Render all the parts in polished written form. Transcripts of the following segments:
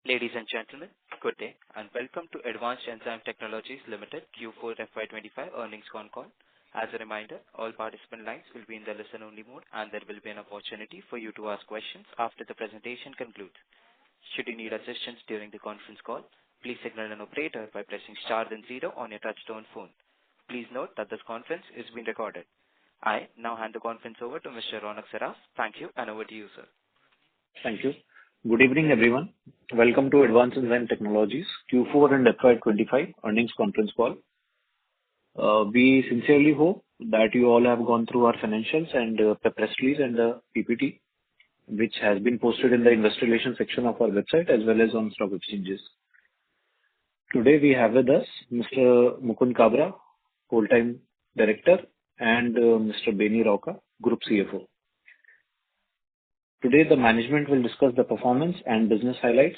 Ladies and gentlemen, good day, and welcome to Advanced Enzyme Technologies Limited Q4 FY'25 earnings call. As a reminder, all participant lines will be in the listen-only mode, and there will be an opportunity for you to ask questions after the presentation concludes. Should you need assistance during the conference call, please signal an operator by pressing star then 0 on your touchtone phone. Please note that this conference is being recorded. I now hand the conference over to Mr. Ronak Saraf. Thank you, and over to you, sir. Thank you. Good evening, everyone. Welcome to Advanced Enzyme Technologies Q4 and FY'25 earnings conference call. We sincerely hope that you all have gone through our financials and the press release and the PPT, which has been posted in the investor relations section of our website as well as on stock exchanges. Today we have with us Mr. Mukund Kabra, full-time director, and Mr. Beni Rauka, group CFO. Today, the management will discuss the performance and business highlights,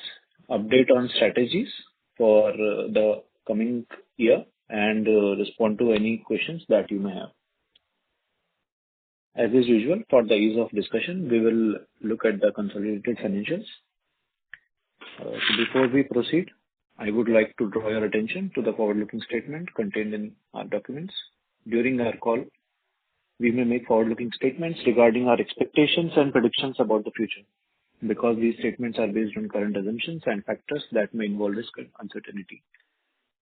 update on strategies for the coming year, and respond to any questions that you may have. As is usual, for the ease of discussion, we will look at the consolidated financials. So before we proceed, I would like to draw your attention to the forward-looking statement contained in our documents. During our call, we may make forward-looking statements regarding our expectations and predictions about the future, because these statements are based on current assumptions and factors that may involve risk and uncertainty.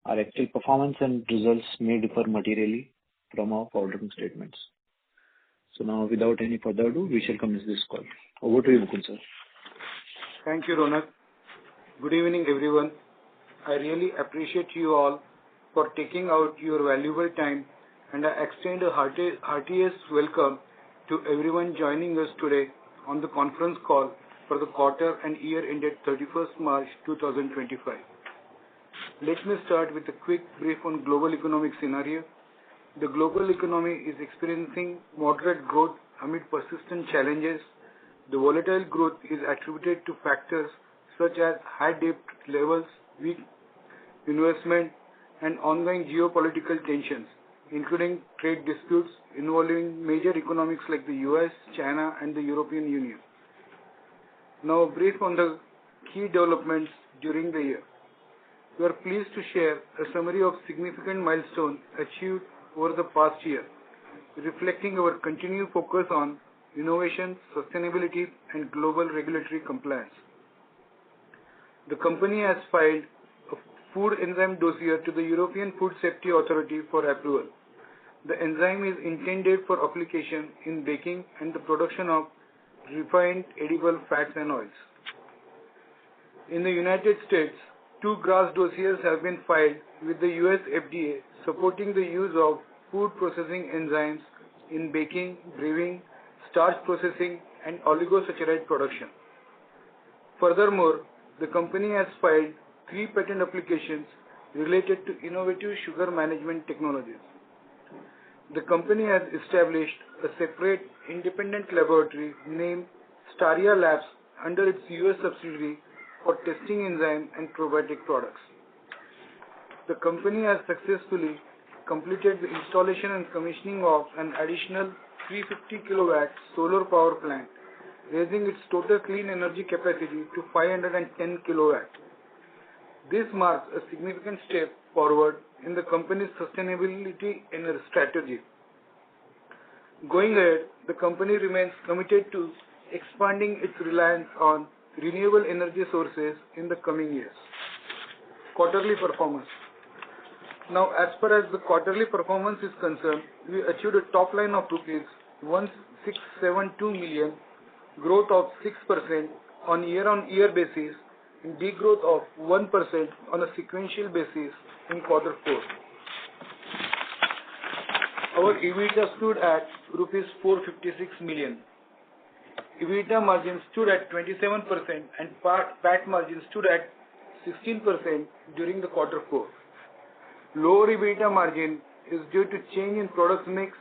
Our actual performance and results may differ materially from our forward-looking statements. So now, without any further ado, we shall commence this call. Over to you, Mukund, sir. Thank you, Ronak. Good evening, everyone. I really appreciate you all for taking out your valuable time, and I extend a heartiest welcome to everyone joining us today on the conference call for the quarter and year ended 31st March 2025. Let me start with a quick brief on global economic scenario. The global economy is experiencing moderate growth amid persistent challenges. The volatile growth is attributed to factors such as high debt levels, weak investment, and ongoing geopolitical tensions, including trade disputes involving major economies like the US, China, and the European Union. Now, a brief on the key developments during the year. We are pleased to share a summary of significant milestones achieved over the past year, reflecting our continued focus on innovation, sustainability, and global regulatory compliance. The company has filed a food enzyme dossier to the European Food Safety Authority for approval. The enzyme is intended for application in baking and the production of refined edible fats and oils. In the United States, 2 GRAS dossiers have been filed with the US FDA supporting the use of food processing enzymes in baking, brewing, starch processing, and oligosaccharide production. Furthermore, the company has filed 3 patent applications related to innovative sugar management technologies. The company has established a separate independent laboratory named Staria Labs under its US subsidiary for testing enzyme and probiotic products. The company has successfully completed the installation and commissioning of an additional 350 kilowatt solar power plant, raising its total clean energy capacity to 510 kilowatt. This marks a significant step forward in the company's sustainability and strategy. Going ahead, the company remains committed to expanding its reliance on renewable energy sources in the coming years. Quarterly performance. Now, as far as the quarterly performance is concerned, we achieved a top line of rupees 1672 million, growth of 6% on year-on-year basis, and degrowth of 1% on a sequential basis in quarter 4. Our EBITDA stood at rupees 456 million. EBITDA margin stood at 27% and PAT margin stood at 16% during the quarter 4. Lower EBITDA margin is due to change in product mix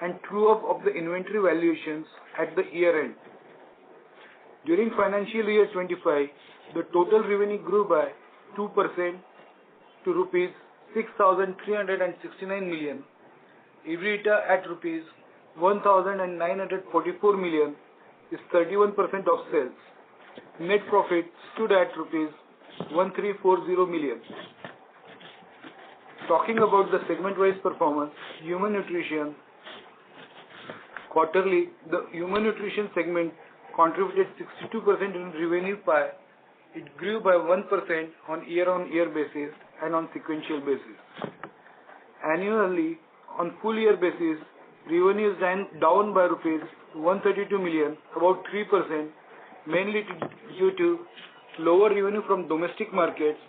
and true-up of the inventory valuations at the year end. During financial year 25, the total revenue grew by 2% to rupees 6,369 million. EBITDA at rupees 1,944 million is 31% of sales. Net profit stood at rupees 1340 million. Talking about the segment-wise performance, human nutrition. Quarterly, the human nutrition segment contributed 62% in revenue pie. It grew by 1% on year-on-year basis and on sequential basis. Annually, on full year basis, revenue is down by rupees 132 million, about 3%, mainly due to lower revenue from domestic markets,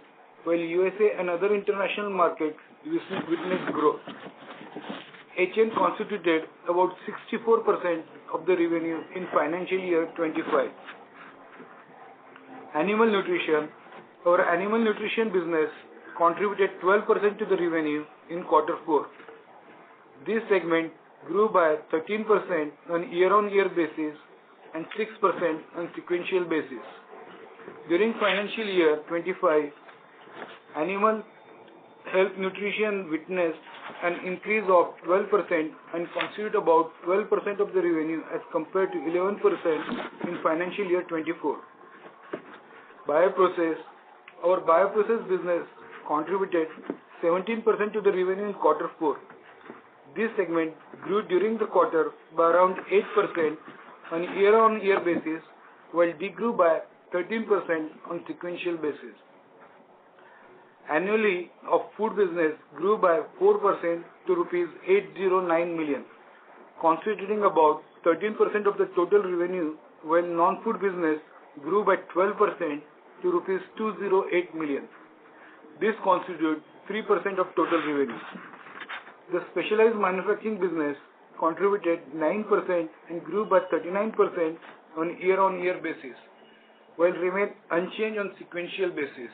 while USA and other international markets witnessed growth. HN constituted about 64% of the revenue in financial year 25. Animal nutrition. Our animal nutrition business contributed 12% to the revenue in quarter 4. This segment grew by 13% on year-on-year basis and 6% on sequential basis. During financial year 25, animal health nutrition witnessed an increase of 12% and constitute about 12% of the revenue as compared to 11% in financial year 24. Bioprocess. Our bioprocess business contributed 17% to the revenue in quarter 4. This segment grew during the quarter by around 8% on year-on-year basis, while degrew by 13% on sequential basis. Annually, our food business grew by 4% to rupees 809 million, constituting about 13% of the total revenue, while non-food business grew by 12% to rupees 208 million. This constitutes 3% of total revenue. The specialized manufacturing business contributed 9% and grew by 39% on year-on-year basis, while remained unchanged on sequential basis.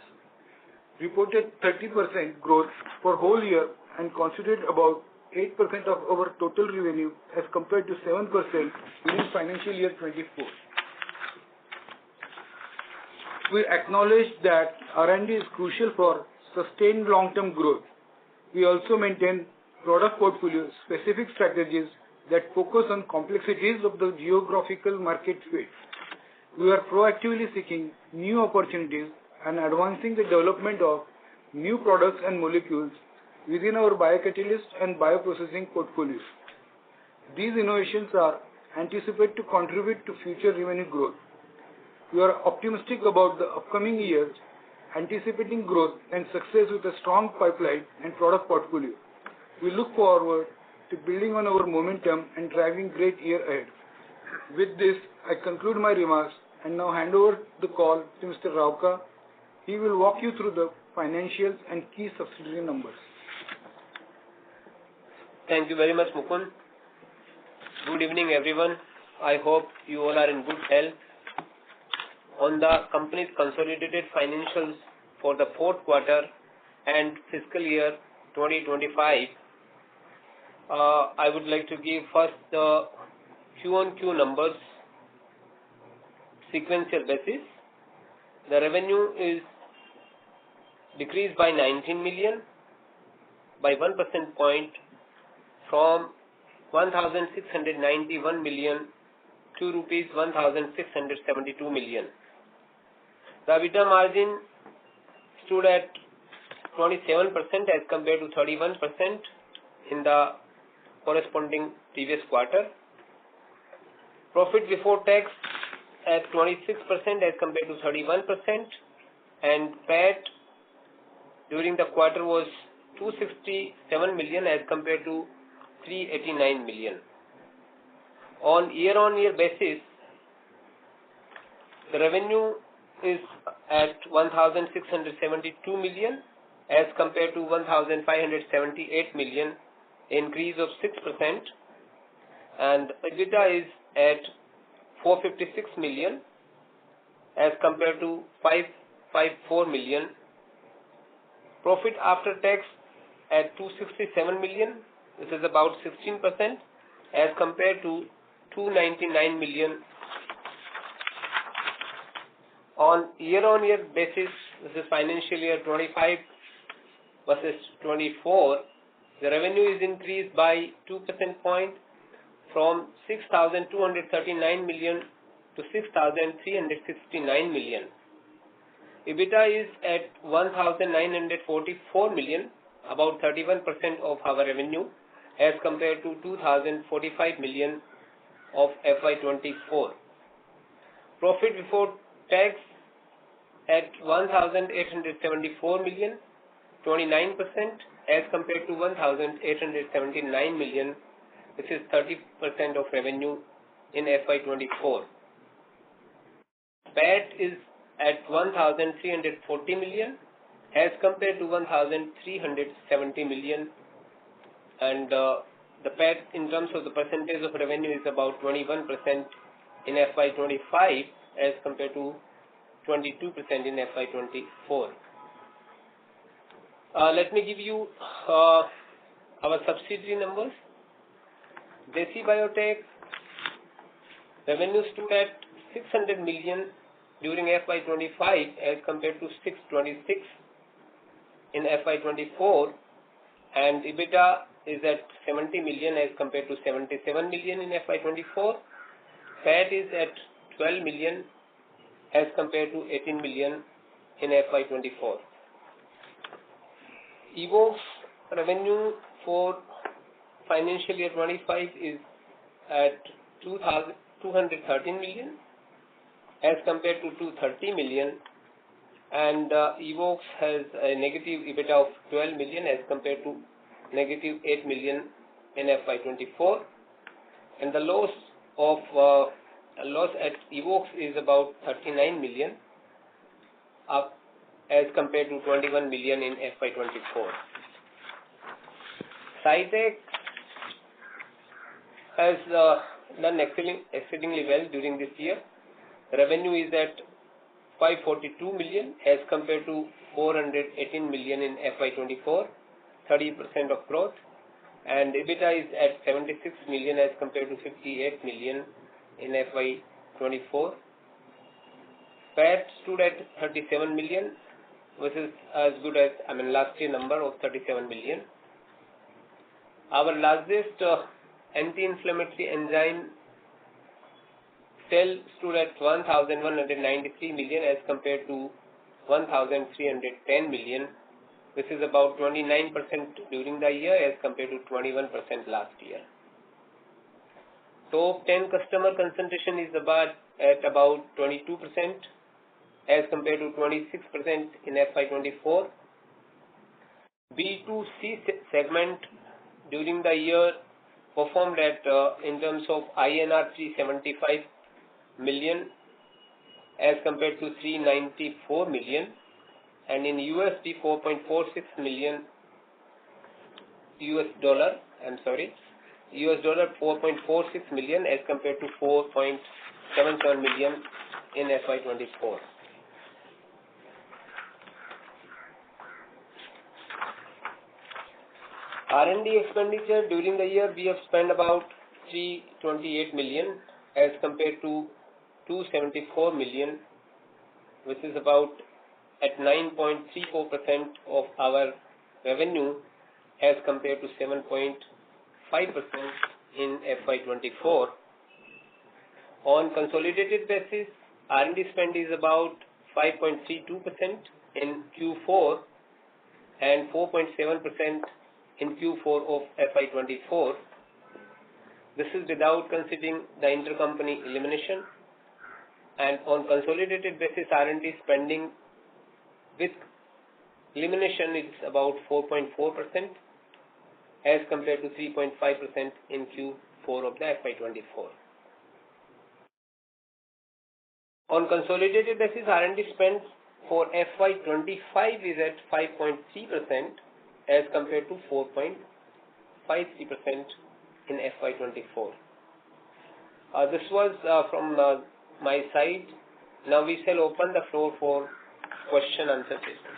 Reported 30% growth for whole year and constituted about 8% of our total revenue as compared to 7% during financial year 24. We acknowledge that R&D is crucial for sustained long-term growth. We also maintain product portfolio specific strategies that focus on complexities of the geographical market fit. We are proactively seeking new opportunities and advancing the development of new products and molecules within our biocatalyst and bioprocessing portfolios. These innovations are anticipated to contribute to future revenue growth. We are optimistic about the upcoming years, anticipating growth and success with a strong pipeline and product portfolio. We look forward to building on our momentum and driving great year ahead. With this, I conclude my remarks and now hand over the call to Mr. Rauka. He will walk you through the financials and key subsidiary numbers. Thank you very much, Mukund. Good evening, everyone. I hope you all are in good health. On the company's consolidated financials for the fourth quarter and fiscal year 2025, I would like to give first the Q-on-Q numbers, sequential basis. The revenue is decreased by 19 million by 1% point from 1,691 million to rupees 1,672 million. The EBITDA margin stood at 27% as compared to 31% in the corresponding previous quarter. Profit before tax at 26% as compared to 31%, and PAT during the quarter was 267 million as compared to 389 million. On year-on-year basis, the revenue is at 1,672 million as compared to 1,578 million, increase of 6%, and EBITDA is at 456 million as compared to 554 million. Profit after tax at 267 million, this is about 16% as compared to 299 million. On year-on-year basis, this is financial year 25 versus 24, the revenue is increased by 2% point from 6,239 million to 6,369 million. EBITDA is at 1,944 million, about 31% of our revenue, as compared to 2,045 million of FY'24. Profit before tax at 1,874 million, 29%, as compared to 1,879 million, which is 30% of revenue in FY'24. PAT is at 1,340 million, as compared to 1,370 million, and the PAT in terms of the percentage of revenue is about 21% in FY'25 as compared to 22% in FY'24. Let me give you our subsidiary numbers. Desi Biotech revenue stood at 600 million during FY'25 as compared to 626 in FY'24, and EBITDA is at 70 million as compared to 77 million in FY'24. PAT is at 12 million as compared to 18 million in FY'24. Evoxx revenue for financial year 25 is at 213 million as compared to 230 million, and Evoxx has a negative EBITDA of 12 million as compared to negative 8 million in FY'24, and the loss at Evoxx is about 39 million up as compared to 21 million in FY'24. SciTech has done exceedingly well during this year. Revenue is at 542 million as compared to 418 million in FY'24, 30% of growth, and EBITDA is at 76 million as compared to 58 million in FY'24. PAT stood at 37 million, which is as good as last year number of 37 million. Our largest anti-inflammatory enzyme sale stood at 1,193 million as compared to 1,310 million. This is about 29% during the year as compared to 21% last year. Top 10 customer concentration is at about 22% as compared to 26% in FY'24. B2C segment during the year performed at in terms of INR 375 million as compared to 394 million, and in USD 4.46 million US dollar 4.46 million as compared to 4.77 million in FY'24. R&D expenditure during the year, we have spent about 328 million as compared to 274 million, which is about at 9.34% of our revenue as compared to 7.5% in FY'24. On consolidated basis, R&D spend is about 5.32% in Q4 and 4.7% in Q4 of FY'24. This is without considering the intercompany elimination, and on consolidated basis, R&D spending with elimination is about 4.4% as compared to 3.5% in Q4 of the FY'24. On consolidated basis, R&D spend for FY'25 is at 5.3% as compared to 4.53% in FY'24. This was from my side. Now we shall open the floor for question answer session.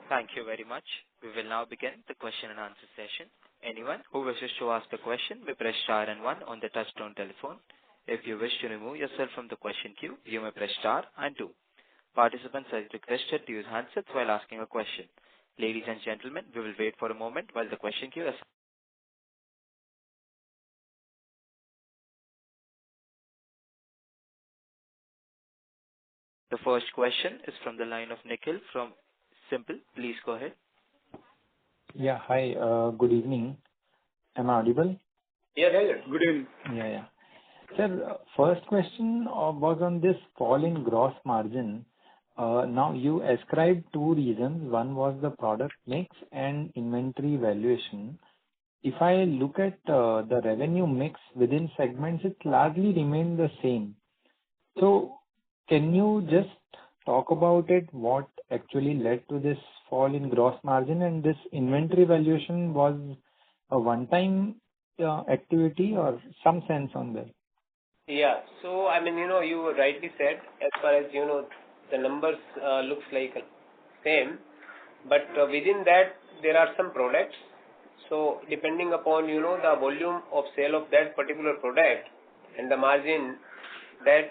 Thank you very much. We will now begin the question and answer session. Anyone who wishes to ask a question may press star and one on the touchtone telephone. If you wish to remove yourself from the question queue, you may press star and two. Participants are requested to use handsets while asking a question. Ladies and gentlemen, we will wait for a moment while the question queue is. The first question is from the line of Nikhil from Simple. Please go ahead. Yeah. Hi. Good evening. Am I audible? Yes. Good evening. Yeah. Sir, first question was on this fall in gross margin. Now you ascribed two reasons. One was the product mix and inventory valuation. If I look at the revenue mix within segments, it largely remained the same. So can you just talk about it? What actually led to this fall in gross margin, and this inventory valuation was a one-time activity or some sense on that? Yeah. So, I mean, you rightly said, as far as, the numbers looks like same, but within that, there are some products. So, depending upon, the volume of sale of that particular product and the margin, that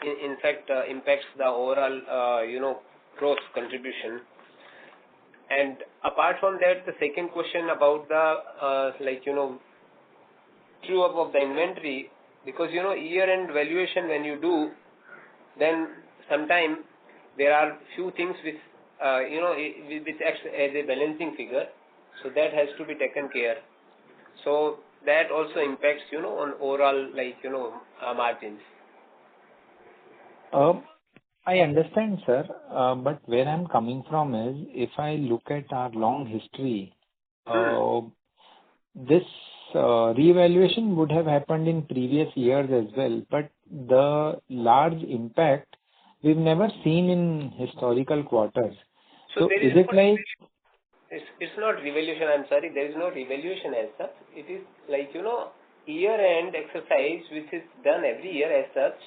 in fact impacts the overall, gross contribution. And apart from that, the second question about the, true up of the inventory, because, year-end valuation when you do, then sometime there are few things which, which acts as a balancing figure. So that has to be taken care. So that also impacts, on overall, margins. I understand, sir, but where I'm coming from is, if I look at our long history, this reevaluation would have happened in previous years as well, but the large impact we've never seen in historical quarters. So is it like... It's not revaluation, I'm sorry, there is no revaluation as such. It is like, year-end exercise which is done every year as such.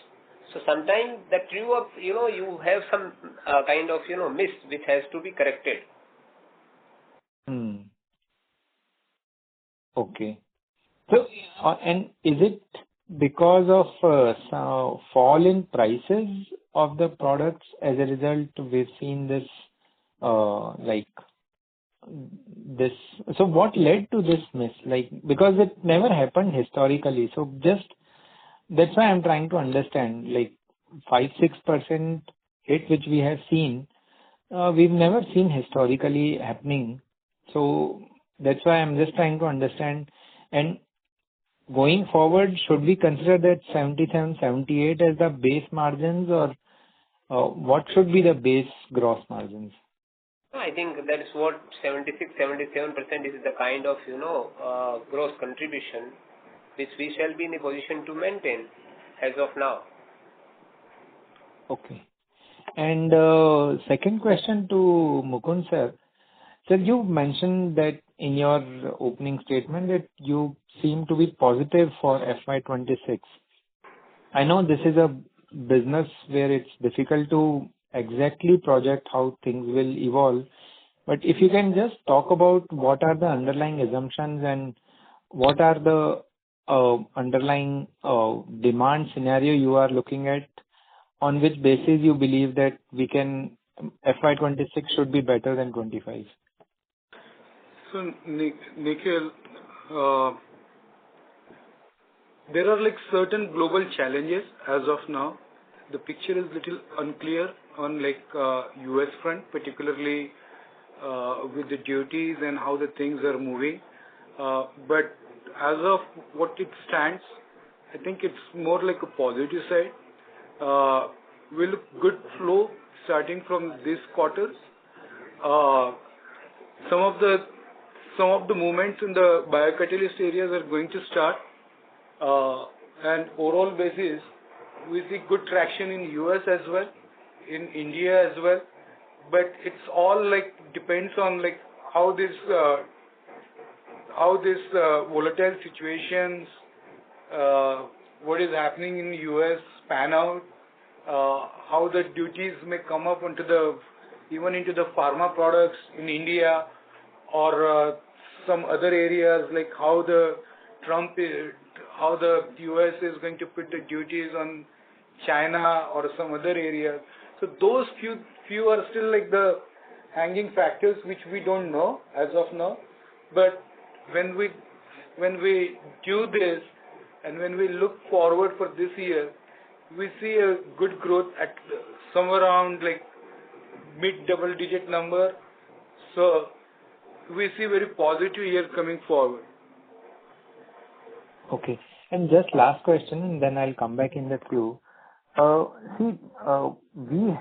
So sometimes the true up, you have some kind of, miss which has to be corrected. Okay. So, and is it because of fall in prices of the products? As a result, we've seen this, this. So what led to this miss? Because it never happened historically. So just, that's why I'm trying to understand, 5-6% hit which we have seen, we've never seen historically happening. So that's why I'm just trying to understand. And going forward, should we consider that 77, 78 as the base margins, or what should be the base gross margins? I think that is what 76, 77% is the kind of, gross contribution which we shall be in a position to maintain as of now. Okay. And second question to Mukund sir. Sir, you mentioned that in your opening statement that you seem to be positive for FY'26. I know this is a business where it's difficult to exactly project how things will evolve, but if you can just talk about what are the underlying assumptions and what are the underlying demand scenario you are looking at, on which basis you believe that we can FY'26 should be better than 25. So, Nikhil, there are certain global challenges as of now. The picture is little unclear on US front, particularly with the duties and how the things are moving. But as of what it stands, I think it's more like a positive side. We look good flow starting from this quarters. Some of the movements in the biocatalyst areas are going to start, and overall basis we see good traction in US as well, in India as well, but it's all depends on how this volatile situations, what is happening in US pan out, how the duties may come up even into the pharma products in India, or some other areas, how the US is going to put the duties on China or some other areas. So those few are still the hanging factors which we don't know as of now. But when we do this and when we look forward for this year, we see a good growth somewhere around like mid double digit number. So we see very positive year coming forward. Okay. And just last question, and then I'll come back in the queue. We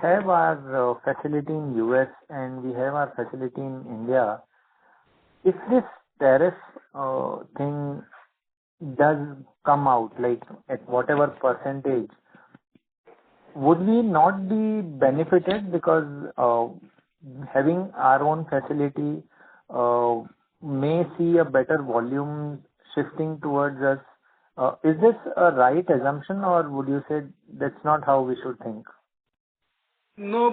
have our facility in US and we have our facility in India. If this tariff thing does come out, like at whatever percentage, would we not be benefited because having our own facility may see a better volume shifting towards us? Is this a right assumption, or would you say that's not how we should think? No,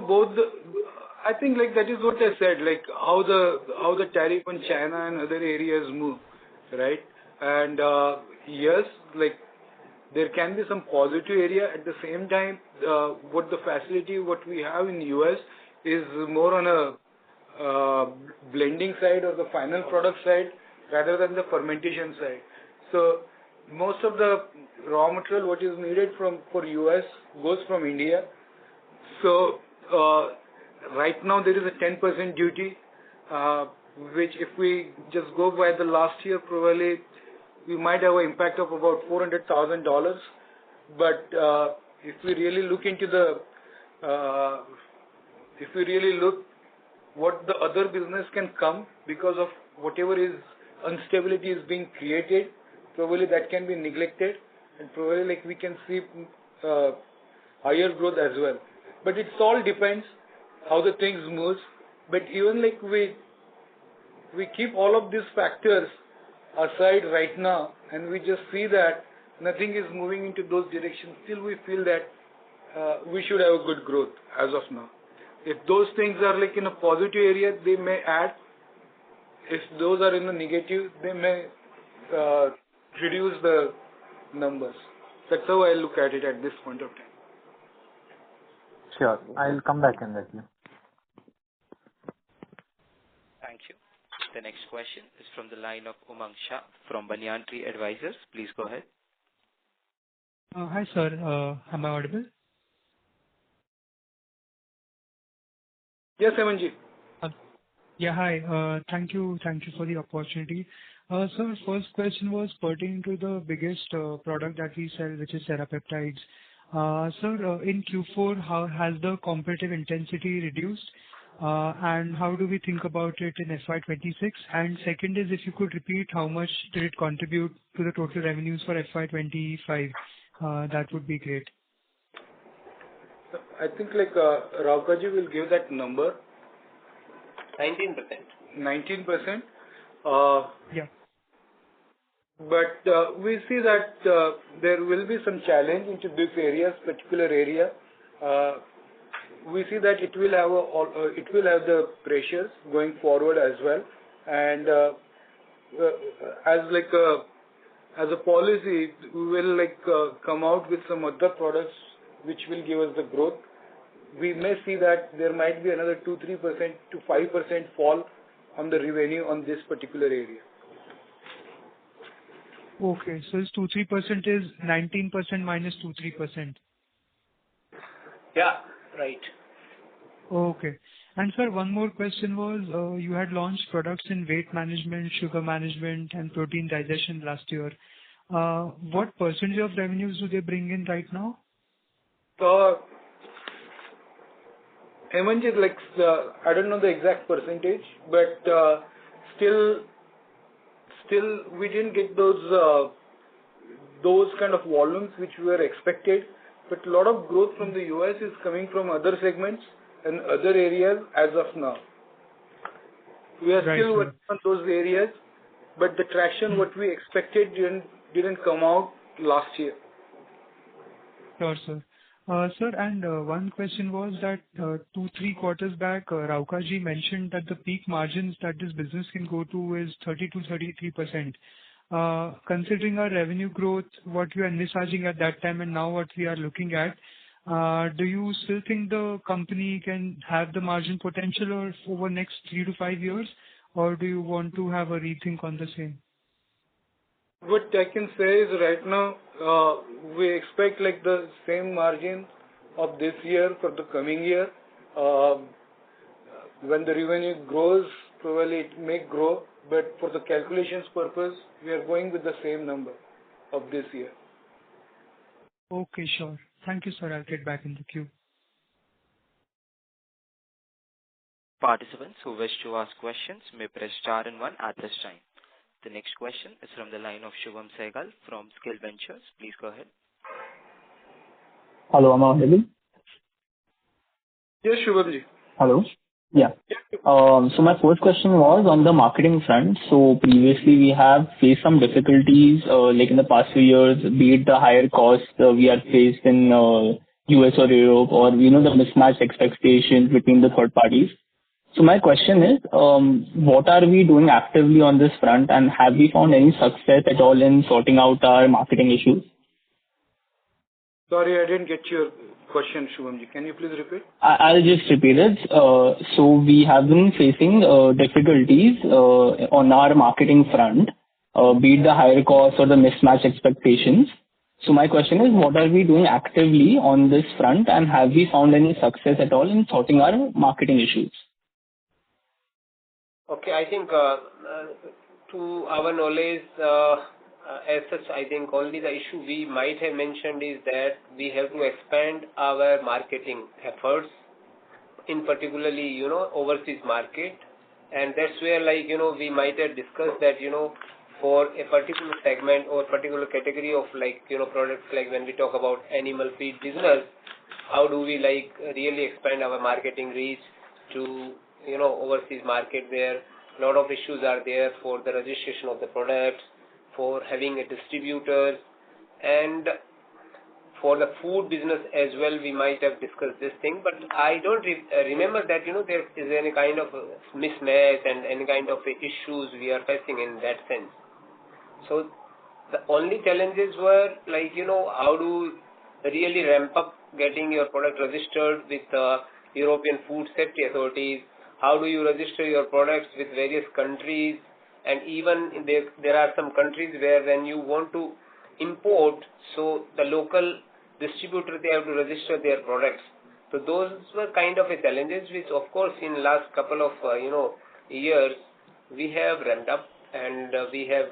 I think like that is what I said, like how the tariff on China and other areas move, right? And yes, like there can be some positive area. At the same time, what we have in US is more on a blending side or the final product side rather than the fermentation side. So most of the raw material what is needed for US goes from India. So right now there is a 10% duty, which if we just go by the last year, probably we might have an impact of about $400,000. But if we really look into what the other business can come because of whatever is instability is being created, probably that can be neglected, and probably like we can see higher growth as well. But it all depends how the things moves. But even like we keep all of these factors aside right now, and we just see that nothing is moving into those directions. Still, we feel that we should have a good growth as of now. If those things are like in a positive area, they may add. If those are in a negative, they may reduce the numbers. That's how I look at it at this point of time. Sure. I'll come back in that. Thank you. The next question is from the line of Umang Shah from Banyan Tree Advisors. Please go ahead. Hi, sir. Am I audible? Yes, Emanji. Yeah, hi. Thank you for the opportunity. Sir, first question was pertaining to the biggest product that we sell, which is serapeptides. Sir, in Q4, how has the competitive intensity reduced? And how do we think about it in FY'26? And second is, if you could repeat how much did it contribute to the total revenues for FY'25, that would be great. I think like Raukaji will give that number. 19%. 19%. Yeah. But we see that there will be some challenge into this particular area. We see that it will have the pressures going forward as well. And as a policy, we will come out with some other products which will give us the growth. We may see that there might be another 2-3% to 5% fall on the revenue on this particular area. Okay, so this 2-3% is 19% minus 2-3%. Yeah, right. Okay. And sir, one more question was, you had launched products in weight management, sugar management, and protein digestion last year. What percentage of revenues do they bring in right now? Emanji, I don't know the exact percentage, but still we didn't get those kind of volumes which were expected. But a lot of growth from the US is coming from other segments and other areas as of now. We are still working on those areas, but the traction what we expected didn't come out last year. Sure, sir. Sir, and one question was that 2-3 quarters back, Raukaji mentioned that the peak margins that this business can go to is 30 to 33%. Considering our revenue growth, what we are envisaging at that time and now what we are looking at, do you still think the company can have the margin potential over next 3 to 5 years, or do you want to have a rethink on the same? What I can say is right now, we expect like the same margin of this year for the coming year. When the revenue grows, probably it may grow, but for the calculations purpose, we are going with the same number of this year. Okay, sure. Thank you, sir. I'll get back in the queue. Participants who wish to ask questions may press star and one at this time. The next question is from the line of Shubham Sehgal from Skill Ventures. Please go ahead. Hello, am I audible? Yes, Shubhamji. Hello. Yeah. So my first question was on the marketing front. So previously we have faced some difficulties, like in the past few years, be it the higher cost we have faced in US or Europe, or the mismatched expectations between the third parties. So my question is, what are we doing actively on this front, and have we found any success at all in sorting out our marketing issues? Sorry, I didn't get your question, Shubhamji. Can you please repeat? I'll just repeat it. So we have been facing difficulties on our marketing front, be it the higher cost or the mismatched expectations. So my question is, what are we doing actively on this front, and have we found any success at all in sorting our marketing issues? Okay, I think to our knowledge, as such, I think only the issue we might have mentioned is that we have to expand our marketing efforts, in particularly, overseas market. And that's where, we might have discussed that, for a particular segment or particular category of, products, like when we talk about animal feed business, how do we, really expand our marketing reach to, overseas market, where a lot of issues are there for the registration of the products, for having a distributor, and for the food business as well. We might have discussed this thing, but I don't remember that there is any kind of mismatch and any kind of issues we are facing in that sense. So the only challenges were how to really ramp up getting your product registered with European Food Safety Authorities. How do you register your products with various countries? And even there are some countries where when you want to import, so the local distributor, they have to register their products. So those were kind of challenges which, of course, in last couple of years we have ramped up, and we have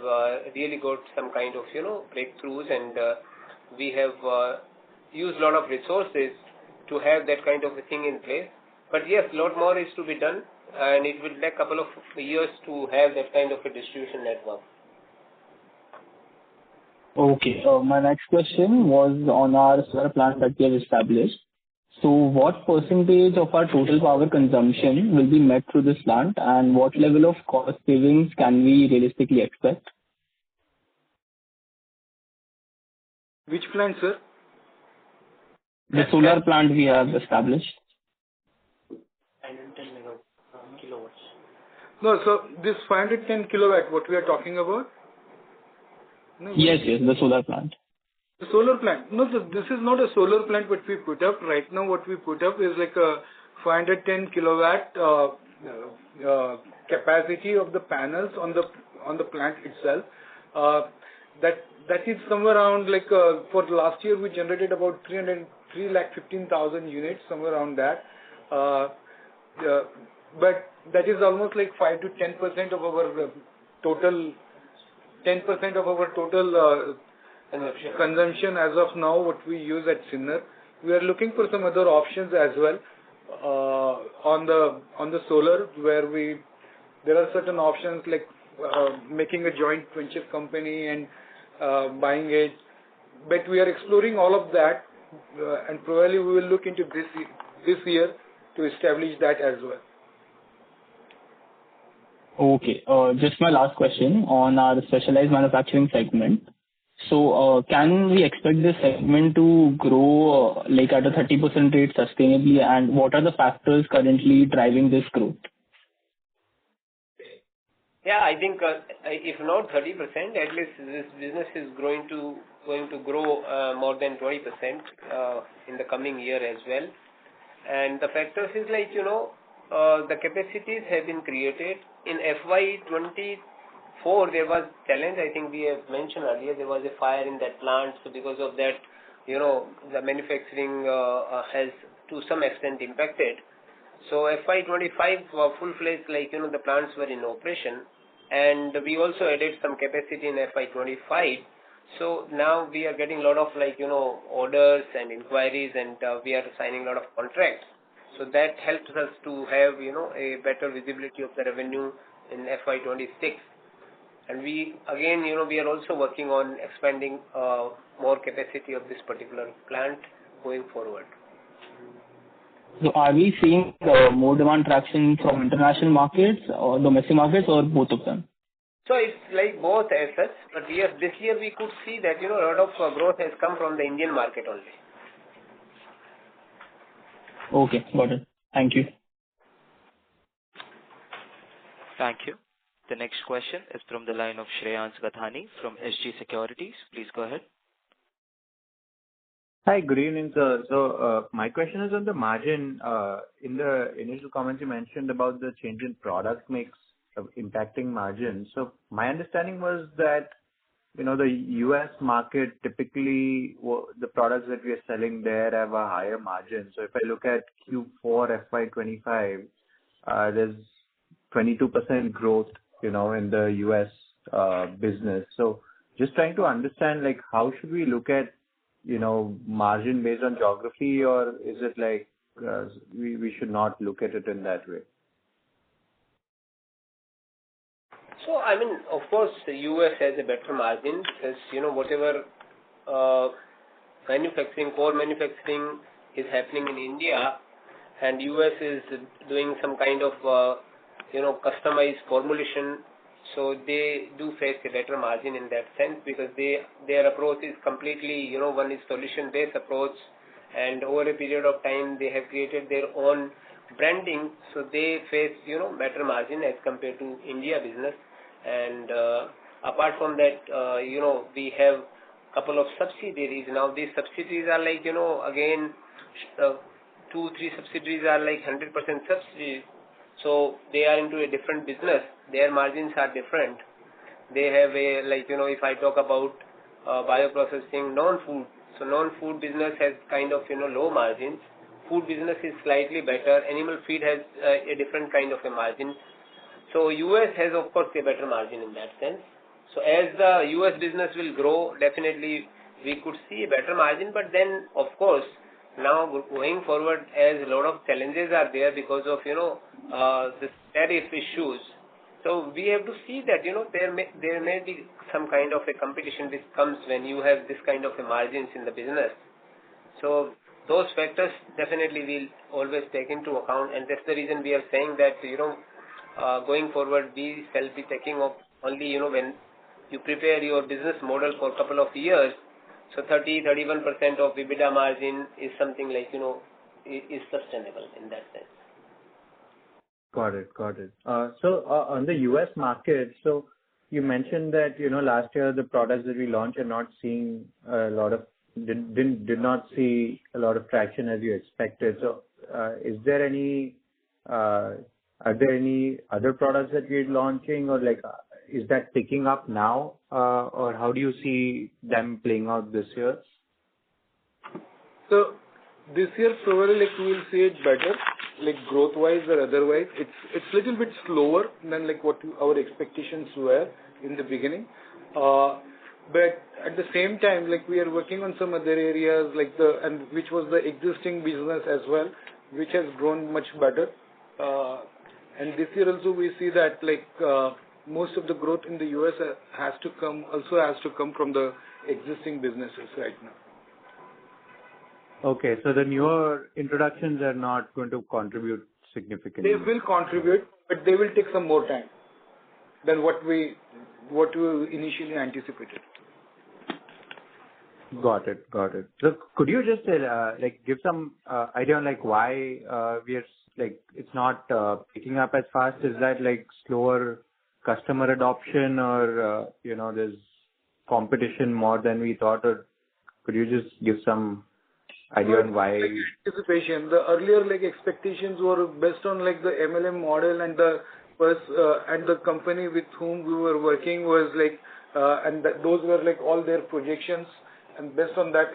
really got some kind of breakthroughs, and we have used a lot of resources to have that kind of a thing in place. But yes, a lot more is to be done, and it will take a couple of years to have that kind of a distribution network. Okay. My next question was on our solar plant that we have established. So what percentage of our total power consumption will be met through this plant, and what level of cost savings can we realistically expect? Which plant, sir? The solar plant we have established. 510 kilowatts. No, so this 510 kilowatt, what we are talking about? No, Yes, the solar plant. The solar plant. No, this is not a solar plant what we put up. Right now what we put up is like a 510 kilowatt capacity of the panels on the plant itself. That is somewhere around for last year we generated about 315,000 units, somewhere around that. But that is almost like 5 to 10% of our total, 10% of our total consumption as of now, what we use at Sinnar. We are looking for some other options as well on the solar, where there are certain options like making a joint venture company and buying it. But we are exploring all of that, and probably we will look into this year to establish that as well. Okay. Just my last question on our specialized manufacturing segment. So, can we expect this segment to grow at a 30% rate sustainably, and what are the factors currently driving this growth? Yeah, I think if not 30%, at least this business is going to grow more than 20% in the coming year as well. And the factors is the capacities have been created. In FY'24, there was challenge. I think we have mentioned earlier there was a fire in that plant. So because of that, the manufacturing has to some extent impacted. So FY'25 full-fledged, the plants were in operation, and we also added some capacity in FY'25. So now we are getting a lot of orders and inquiries, and we are signing a lot of contracts. So that helps us to have a better visibility of the revenue in FY'26. And we are also working on expanding more capacity of this particular plant going forward. So are we seeing more demand traction from international markets or domestic markets, or both of them? So it's like both as such, but yes, this year we could see that a lot of growth has come from the Indian market only. Okay, got it. Thank you. Thank you. The next question is from the line of Shreyans Gathani from SG Securities. Please go ahead. Hi, good evening, sir. So my question is on the margin. In the initial comments, you mentioned about the change in product mix impacting margin. So my understanding was that the US market, typically the products that we are selling there have a higher margin. So if I look at Q4 FY'25, there's 22% growth, in the US business. So just trying to understand, how should we look at, margin based on geography, or is it we should not look at it in that way? So, of course, the US has a better margin because, whatever core manufacturing is happening in India, and US is doing some kind of, customized formulation. So they do face a better margin in that sense because their approach is completely, one is solution-based approach, and over a period of time they have created their own branding, so they face, better margin as compared to India business. And apart from that, we have couple of subsidiaries. Now these subsidiaries are again, 2-3 subsidiaries are 100% subsidiaries. So they are into a different business. Their margins are different. They have if I talk about bioprocessing, non-food. So non-food business has kind of, low margins. Food business is slightly better. Animal feed has a different kind of a margin. So US has, of course, a better margin in that sense. So as the US business will grow, definitely we could see a better margin. But then, of course, now going forward, as a lot of challenges are there because of, the tariff issues. So we have to see that, there may be some kind of a competition which comes when you have this kind of a margins in the business. So those factors definitely will always take into account, and that's the reason we are saying that, going forward, we shall be taking up only, when you prepare your business model for a couple of years. So 30-31% of EBITDA margin is something is sustainable in that sense. Got it. So on the US market, so you mentioned that last year the products that we launched are not seeing a lot of did not see a lot of traction as you expected. So is there any are there any other products that we're launching, or is that picking up now, or how do you see them playing out this year? So this year probably we will see it better, growth wise or otherwise. It's little bit slower than what our expectations were in the beginning. But at the same time, we are working on some other areas and which was the existing business as well, which has grown much better. And this year also we see that most of the growth in the US has to come from the existing businesses right now. Okay, so the newer introductions are not going to contribute significantly. They will contribute, but they will take some more time than what we initially anticipated. Got it. So could you just give some idea on why we are it's not picking up as fast? Is that slower customer adoption, or there's competition more than we thought, or could you just give some idea on why? Anticipation. The earlier expectations were based on the MLM model, and the company with whom we were working was and those were all their projections, and based on that,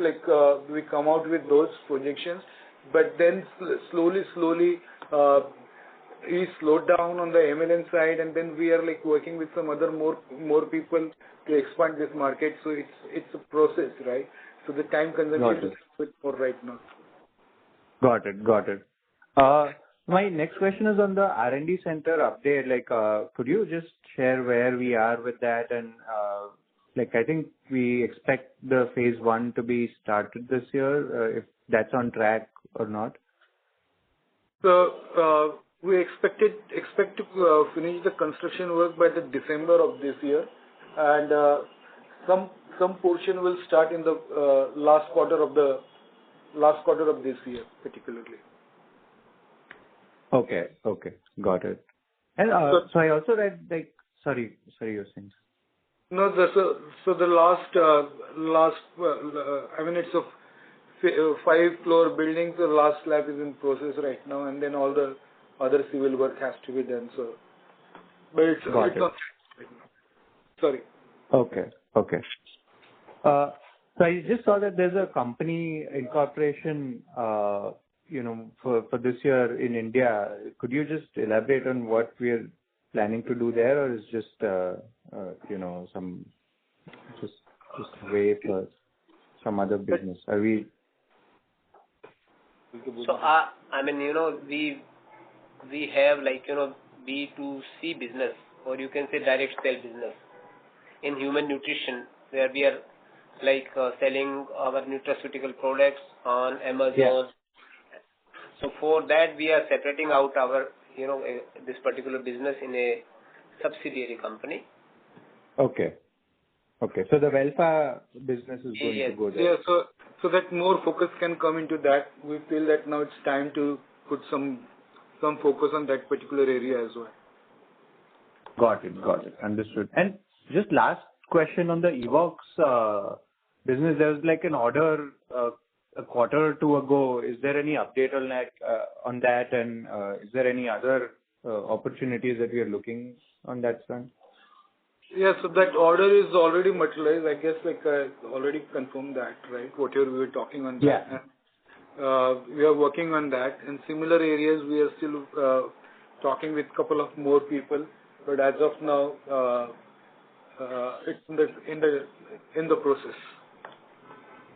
we come out with those projections. But then slowly, we slowed down on the MLN side, and then we are working with some other more people to expand this market. So it's a process, right? So the time consumption is a bit more right now. Got it. My next question is on the R&D center update. Could you just share where we are with that? And I think we expect the phase 1 to be started this year, if that's on track or not. So we expect to finish the construction work by the December of this year, and some portion will start in the last quarter of this year, particularly. Okay, got it. And so I also read sorry, you're saying. No, so the last I mean, it's a 5-floor building. The last slab is in process right now, and then all the other civil work has to be done. So, but it's not right now. Sorry. Okay. So I just saw that there's a company incorporation, for this year in India. Could you just elaborate on what we are planning to do there, or is just some just way for some other business? Are we? So we have B2C business, or you can say direct sale business in human nutrition, where we are selling our nutraceutical products on Amazon. Yeah. So for that, we are separating out our, this particular business in a subsidiary company. Okay. So the Welfa business is going to go there. Yeah. So that more focus can come into that. We feel that now it's time to put some focus on that particular area as well. Got it. Understood. And just last question on the Evox business. There was an order a quarter or two ago. Is there any update on that? And is there any other opportunities that we are looking on that front? Yeah, so that order is already materialized. I guess I already confirmed that, right? Whatever we were talking on that. Yeah. And, we are working on that. In similar areas, we are still talking with a couple of more people. But as of now, it's in the process.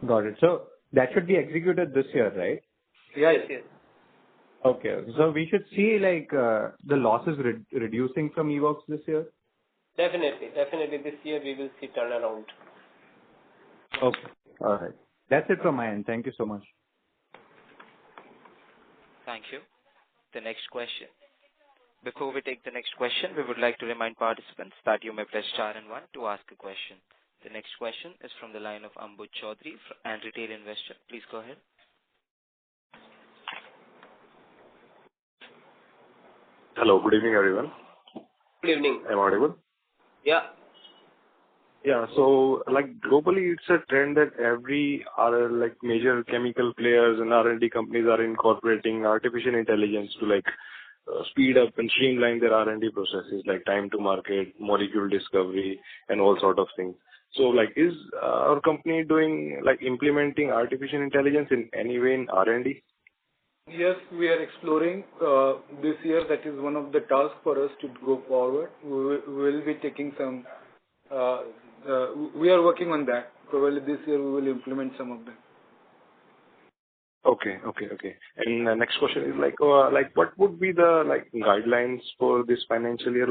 Got it. So that should be executed this year, right? Yes. Okay. So we should see the losses reducing from Evox this year? Definitely. This year we will see turnaround. Okay. All right. That's it from my end. Thank you so much. Thank you. The next question. Before we take the next question, we would like to remind participants that you may press star and 1 to ask a question. The next question is from the line of Ambud Chaudhary, and retail investor. Please go ahead. Hello. Good evening, everyone. Good evening. Am I audible? Yeah. Yeah. So, globally, it's a trend that every major chemical players and R&D companies are incorporating artificial intelligence to speed up and streamline their R&D processes, like time to market, molecule discovery, and all sort of things. So, is our company doing implementing artificial intelligence in any way in R&D? Yes, we are exploring this year. That is one of the tasks for us to go forward. We will be taking some. We are working on that. Probably this year we will implement some of them. Okay. And the next question is what would be the guidelines for this financial year?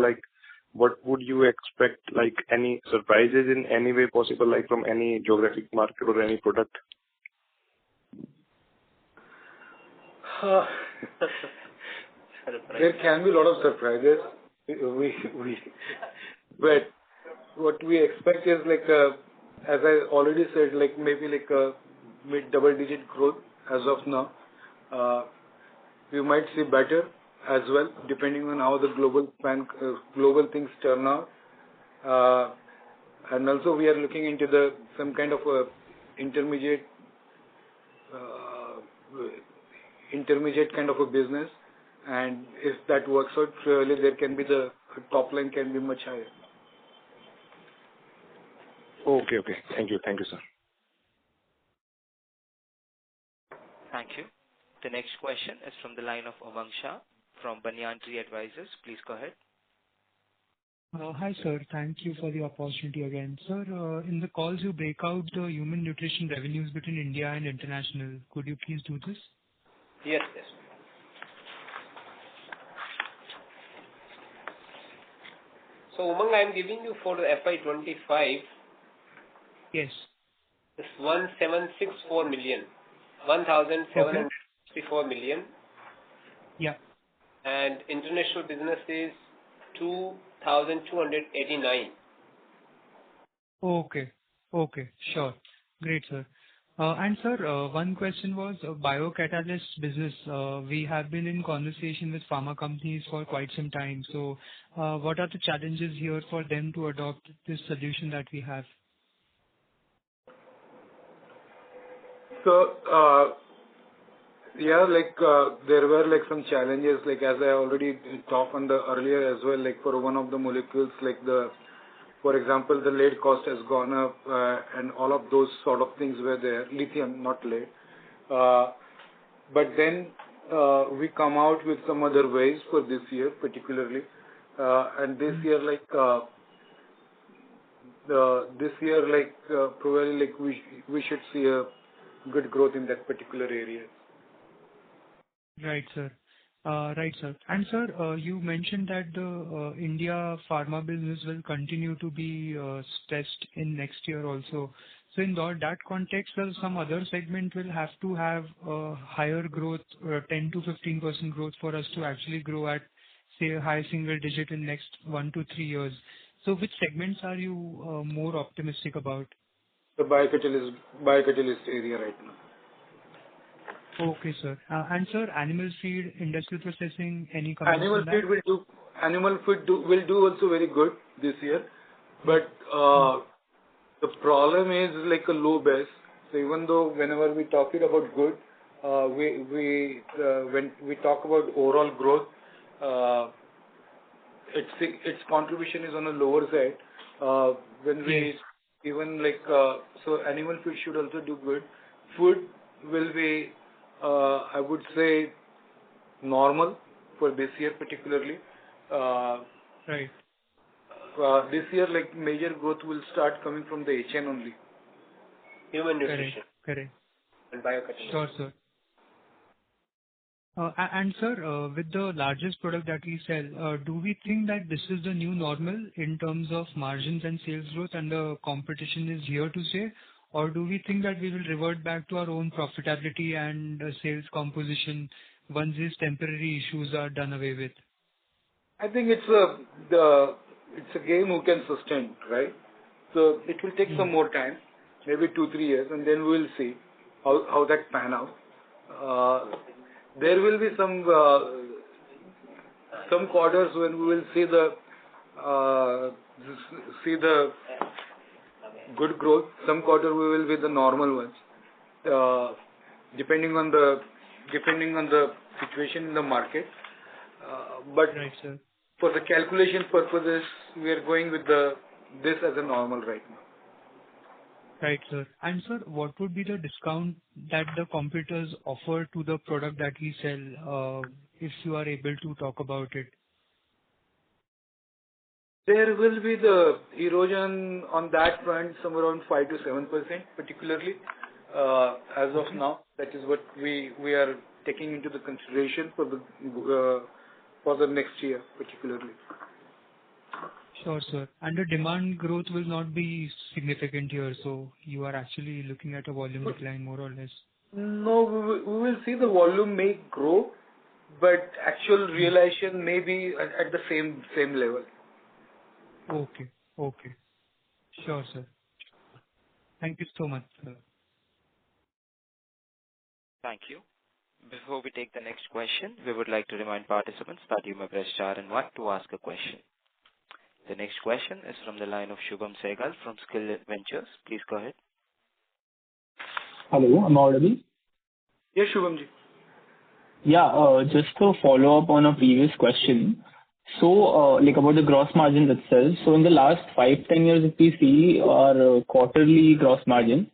What would you expect? Any surprises in any way possible, from any geographic market or any product? There can be a lot of surprises. But what we expect is as I already said, maybe a mid double-digit growth as of now. We might see better as well, depending on how the global things turn out. And also we are looking into some kind of a intermediate kind of a business, and if that works out, surely there can be the top line can be much higher. Okay. Thank you, sir. Thank you. The next question is from the line of Umang Shah from Banyan Tree Advisors. Please go ahead. Hi, sir. Thank you for the opportunity again. Sir, in the calls you break out the human nutrition revenues between India and international. Could you please do this? Yes. So, Umang, I am giving you for the FY'25. Yes. It's 1,764 million. 1,764 million. Yeah. And international business is 2,289. Okay. Sure. Great, sir. And sir, one question was biocatalyst business. We have been in conversation with pharma companies for quite some time. So, what are the challenges here for them to adopt this solution that we have? So, there were some challenges, as I already talked on the earlier as well, for one of the molecules, for example, the lead cost has gone up, and all of those sort of things were there. Lithium, not lead. But then we come out with some other ways for this year, particularly, and this year, probably we should see a good growth in that particular area. Right, sir. And sir, you mentioned that the India pharma business will continue to be stressed in next year also. So in that context, some other segment will have to have higher growth, 10 to 15% growth for us to actually grow at, say, a high single digit in next 1 to 3 years. So which segments are you more optimistic about? The biocatalyst area right now. Okay, sir. And sir, animal feed, industrial processing, any comments on that? Animal feed will do also very good this year, but the problem is a low base. So even though whenever we talking about good, when we talk about overall growth, its contribution is on a lower side. So animal feed should also do good. Food will be, I would say, normal for this year particularly. Right. This year, major growth will start coming from the HN only. Human nutrition. Correct. And biocatalysis. Sure, sir. And sir, with the largest product that we sell, do we think that this is the new normal in terms of margins and sales growth and the competition is here to stay? Or do we think that we will revert back to our own profitability and sales composition once these temporary issues are done away with? I think it's a game who can sustain, right? So it will take some more time, maybe 2-3 years, and then we will see how that pan out. There will be some quarters when we will see the good growth. Some quarter we will be the normal ones, depending on the situation in the market. But right, sir. For the calculation purposes, we are going with this as a normal right now. Right, sir. And sir, what would be the discount that the competitors offer to the product that we sell, if you are able to talk about it? There will be the erosion on that front, somewhere around 5 to 7%, particularly as of now. That is what we are taking into the consideration for the next year, particularly. Sure, sir. And the demand growth will not be significant here, so you are actually looking at a volume decline more or less. No, we will see the volume may grow, but actual realization may be at the same level. Okay. Sure, sir. Thank you so much, sir. Thank you. Before we take the next question, we would like to remind participants that you may press star and 1 to ask a question. The next question is from the line of Shubham Sehgal from Skill Ventures. Please go ahead. Hello, am I audible? Yes, Shubhamji. Yeah, just to follow up on a previous question. So, about the gross margin itself. So, in the last 5-10 years, if we see our quarterly gross margin,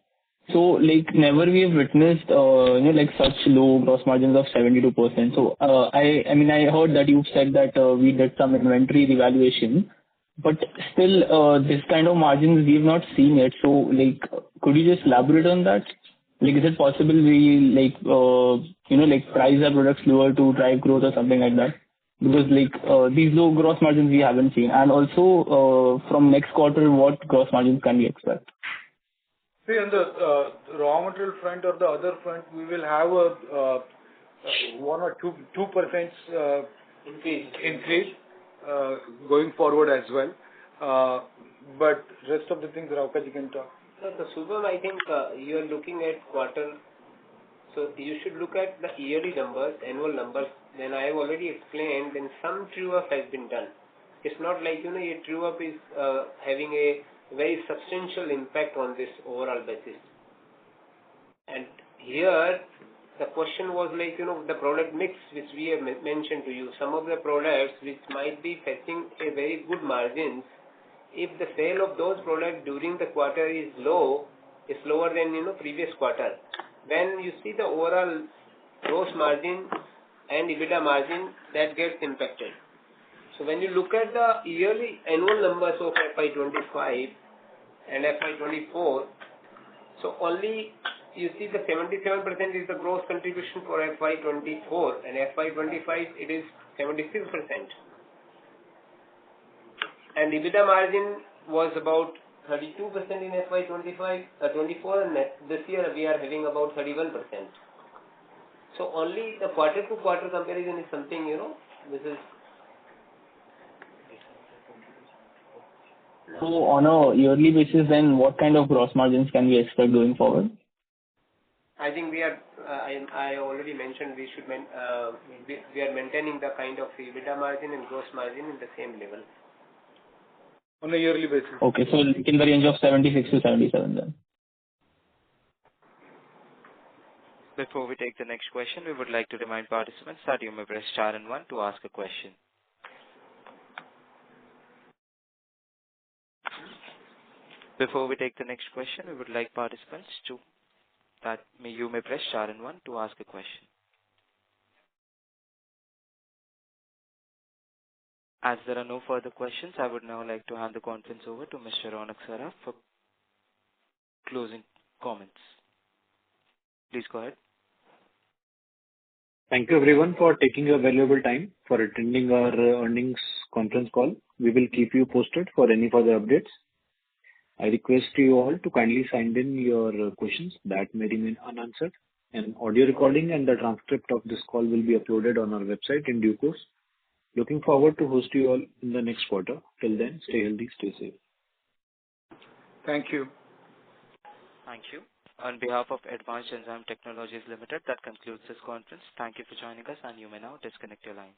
So, like, never we have witnessed, like such low gross margins of 72%. So, I mean, I heard that you said that we did some inventory revaluation, but still, this kind of margins we have not seen yet. So, like, could you just elaborate on that? Like, is it possible we, like, like price our products lower to drive growth or something like that? Because, like, these low gross margins we haven't seen. And also, from next quarter, what gross margins can we expect? See, on the raw material front or the other front, we will have a 1 or 2% increase going forward as well. But rest of the things, Raukaji can talk. So Subham, I think you are looking at quarter. So you should look at the yearly numbers, annual numbers. Then I have already explained. Then some true up has been done. It's not like a true up is having a very substantial impact on this overall basis. And here the question was like the product mix which we have mentioned to you. Some of the products which might be fetching a very good margins. If the sale of those products during the quarter is lower than previous quarter, then you see the overall gross margin and EBITDA margin that gets impacted. So when you look at the yearly annual numbers of FY'25 and FY'24, so only you see the 77% is the gross contribution for FY'24 and FY'25 it is 76%. And EBITDA margin was about 32% in FY'24 and this year we are having about 31%. So only the quarter to quarter comparison is something, this is. So on a yearly basis, then what kind of gross margins can we expect going forward? I think we are, I already mentioned we should, we are maintaining the kind of EBITDA margin and gross margin in the same level. On a yearly basis. Okay, so in the range of 76 to 77 then. Before we take the next question, we would like to remind participants that you may press star and 1 to ask a question. Before we take the next question, we would like participants you may press star and 1 to ask a question. As there are no further questions, I would now like to hand the conference over to Mr. Ronak Saraf for closing comments. Please go ahead. Thank you everyone for taking your valuable time for attending our earnings conference call. We will keep you posted for any further updates. I request you all to kindly send in your questions that may remain unanswered. An audio recording and the transcript of this call will be uploaded on our website in due course. Looking forward to host you all in the next quarter. Till then, stay healthy, stay safe. Thank you. Thank you. On behalf of Advanced Enzyme Technologies Limited, that concludes this conference. Thank you for joining us and you may now disconnect your lines.